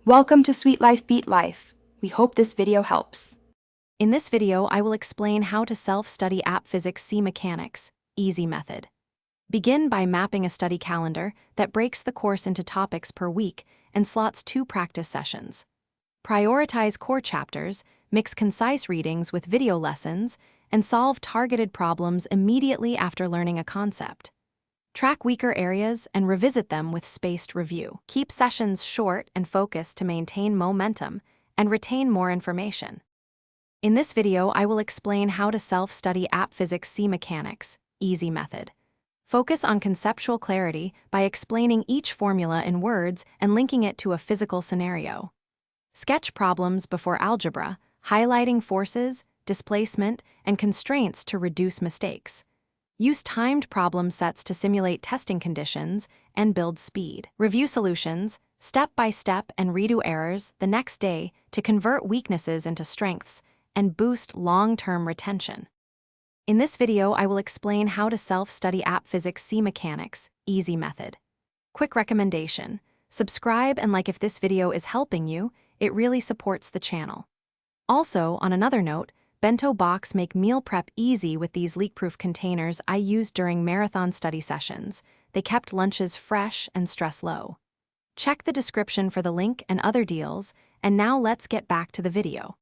Welcome to Sweet Life Beat Life. We hope this video helps. In this video, I will explain how to self-study app physics C mechanics, easy method. Begin by mapping a study calendar that breaks the course into topics per week and slots 2 practice sessions. Prioritize core chapters, mix concise readings with video lessons, and solve targeted problems immediately after learning a concept. Track weaker areas and revisit them with spaced review. Keep sessions short and focused to maintain momentum and retain more information. In this video, I will explain how to self-study app physics C mechanics, easy method. Focus on conceptual clarity by explaining each formula in words and linking it to a physical scenario. Sketch problems before algebra, highlighting forces, displacement, and constraints to reduce mistakes. Use timed problem sets to simulate testing conditions and build speed. Review solutions, step by step, and redo errors the next day to convert weaknesses into strengths and boost long-term retention. In this video, I will explain how to self-study app physics C mechanics, easy method. Quick recommendation: subscribe and like if this video is helping you. It really supports the channel. Also, on another note, Bento Box make meal prep easy with these leak-proof containers I used during marathon study sessions. They kept lunches fresh and stress low. Check the description for the link and other deals, and now let's get back to the video.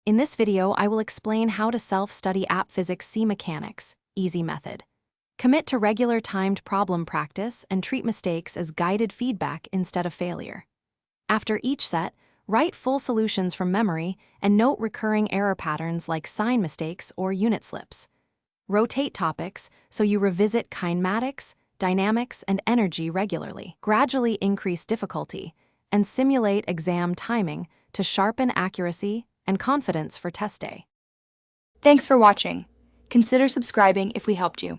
In this video, I will explain how to self-study app physics C mechanics, easy method. Commit to regular timed problem practice and treat mistakes as guided feedback instead of failure. After each set, write full solutions from memory and note recurring error patterns like sign mistakes or unit slips. Rotate topics so you revisit kinematics, dynamics, and energy regularly. Gradually increase difficulty and simulate exam timing to sharpen accuracy and confidence for test day. Thanks for watching. Consider subscribing if we helped you.